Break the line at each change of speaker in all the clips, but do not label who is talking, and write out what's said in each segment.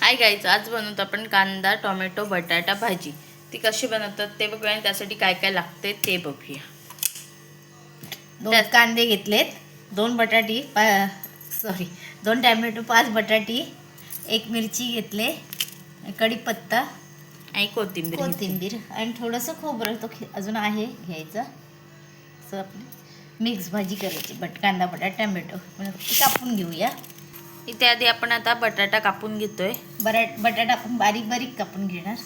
Hi guys, आज बनवतो आपण कांदा टोमॅटो बटाटा भाजी. ती कशी बनवतात ते बघूया आणि त्यासाठी काय काय लागते ते बघूया.
दोन कांदे घेतलेत, दोन बटाटी दोन टोमॅटो, 5 बटाटी, एक मिरची घेतले, कढीपत्ता
आणि कोथिंबीर
आणि थोडंसं खोबरं तो अजून आहे घ्यायचं. असं आपली मिक्स भाजी करायची. कांदा बटाटा टोमॅटो कापून घेऊया.
इथे आधी आपण आता बटाटा कापून घेतोय.
बटाटा आपण बारीक बारीक कापून घेणार.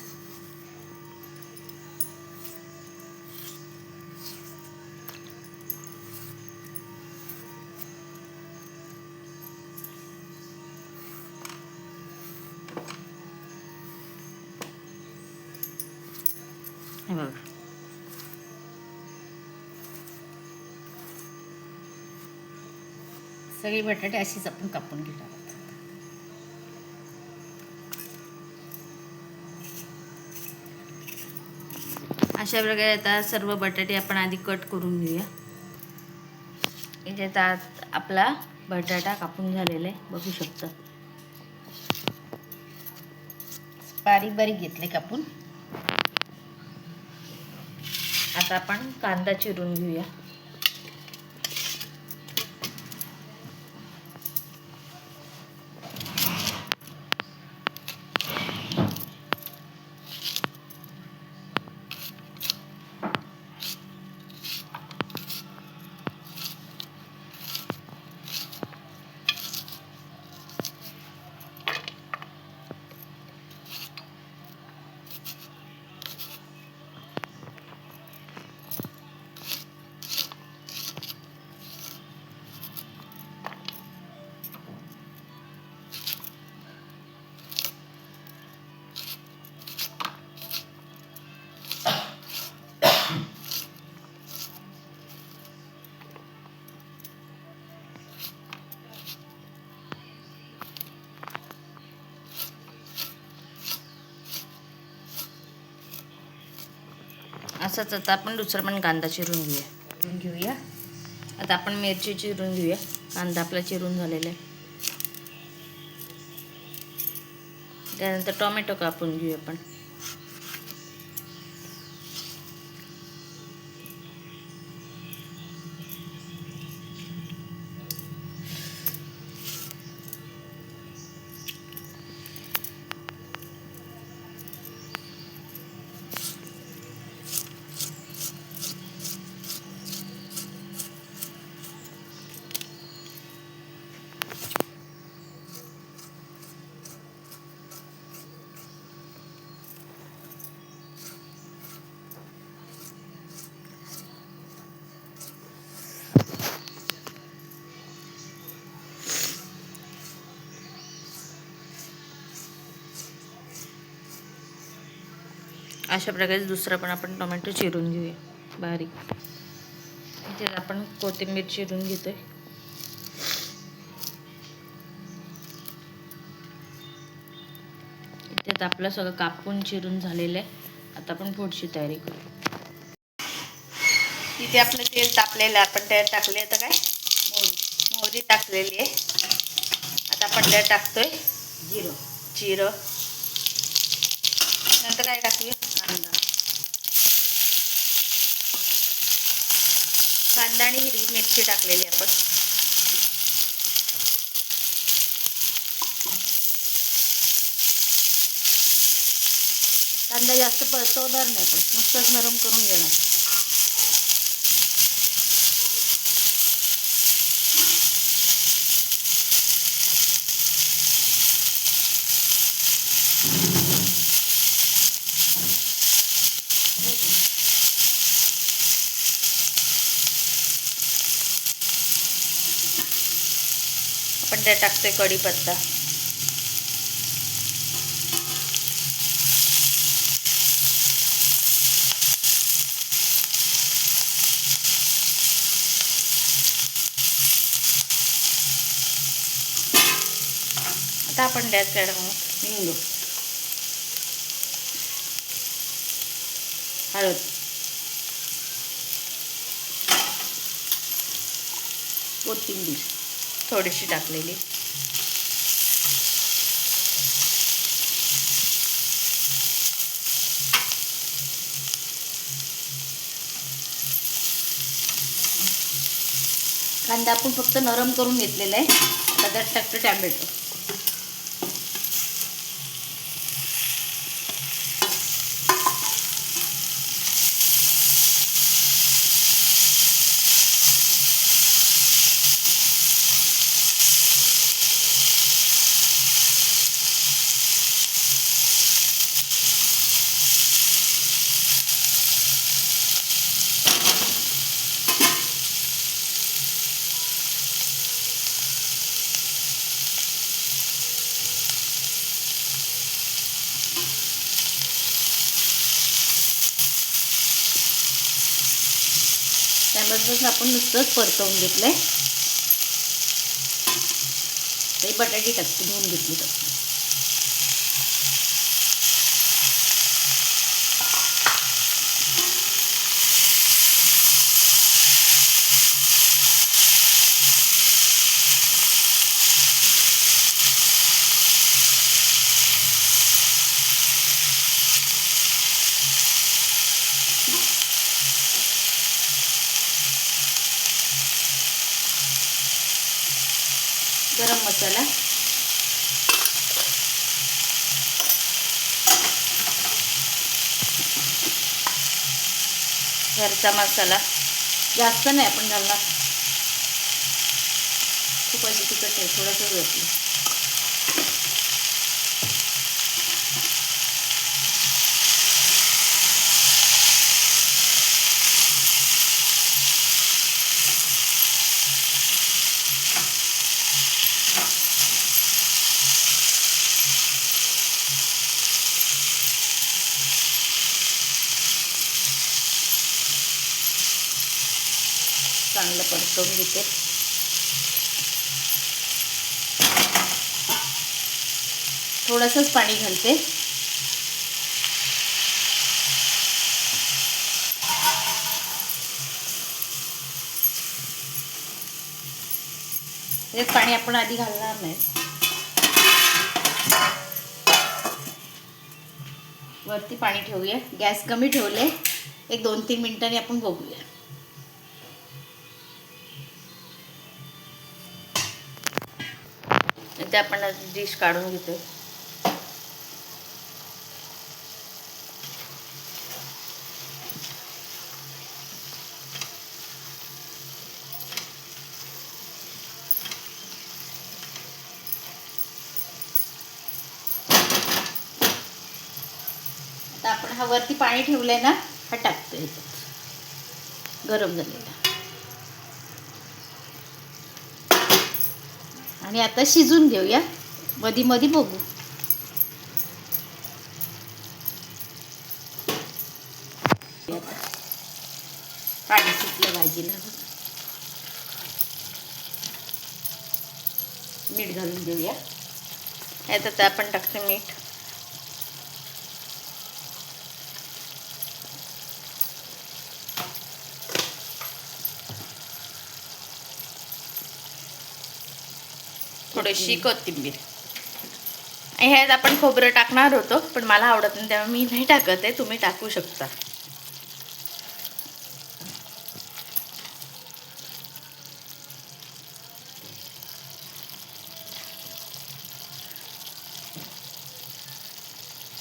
हे बघा,
सगळे बटाटे अशीच आपण कापून घेणार आहोत.
अशा प्रकारे आता सर्व बटाटे आपण आधी कट करून घेऊया. इथे आता आपला बटाटा कापून झालेला आहे, बघू शकता.
बारीक बारीक घेतले कापून.
आता आपण कांदा चिरून घेऊया. असंच आता आपण दुसरा पण कांदा चिरून घेऊया. आता आपण मिरची चिरून घेऊया. कांदा आपला चिरून झालेला आहे. त्यानंतर टोमॅटो कापून घेऊया आपण. अशा प्रकारे दुसरा पण आपण टोमॅटो चिरून घेऊया बारीक. इथे आपण कोथिंबीर चिरून घेतोय. इथे आपलं सगळं कापून चिरून झालेलं आहे. आता आपण पुढची तयारी करू. इथे आपलं तेल तापलेलं आहे. आपण त्यात टाकले आता काय मोहरी टाकलेली आहे. आता आपण त्यात टाकतोय जिरं. नंतर काय टाकूया, कांदा आणि हिरवी मिरची टाकलेली आपण. कांदा जास्त परतवणार नाही, पण नुसतंच नरम करून घेणार. आपण त्यात टाकतोय कढीपत्ता. आता आपण त्यात हिंग, हळद, कोथिंबीर थोडीशी टाकलेली. कांदा आपण फक्त नरम करून घेतलेला आहे. आता त्यात टाकतो टॅमॅटो. टॅमॅटोचं आपण नुसतंच परतवून घेतलंय. ते बटाटे टाकते, धुवून घेतली तर. गरम मसाला, घरचा मसाला जास्त नाही आपण घालणार, खूप अशी तिखट आहे, थोडंसं घातलं. चांगलं परतवून घेते. थोडंसंच पाणी घालते. हे पाणी आपण आधी घालणार नाही. वरती पाणी ठेवूया. गॅस कमी ठेवले. एक 2-3 मिनिटांनी आपण बघूया. ते आपण डिश काढून घेतो. आता आपण हा वरती पाणी ठेवलंय ना, हा टाकतोय गरम झालेला. आणि आता शिजून घेऊया. मधी मधी बघू. पाणी सुटलं भाजीला. मीठ घालून देऊया. यात आपण टाकतो मीठ. थोडीशी कोथिंबीर. ह्यात आपण खोबरं टाकणार होतो, पण मला आवडत नाही त्यामुळे मी नाही टाकत आहे. तुम्ही टाकू शकता.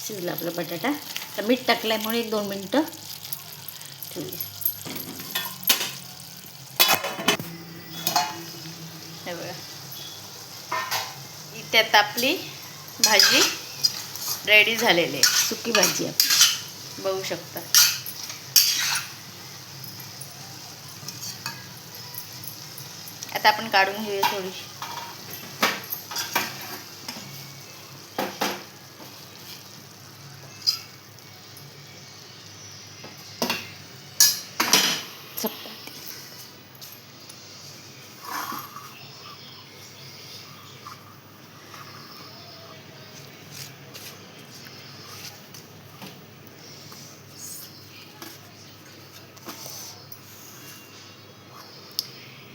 शिजला आपला बटाटा. तर मीठ टाकल्यामुळे 1-2 मिनिटं ठेवूया. हे बघा, इथे आपली भाजी रेडी झालेली आहे. सुकी भाजी आपण बघू शकता. आता आपण काढून घेऊया थोडीशी. चपाती.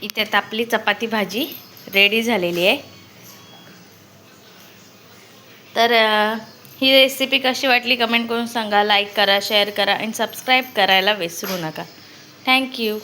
इथे आता आपली चपाती भाजी रेडी झालेली आहे. तर ही रेसिपी कशी वाटली कमेंट करून सांगा. लाईक करा, शेअर करा आणि सबस्क्राईब करायला विसरू नका. थँक्यू.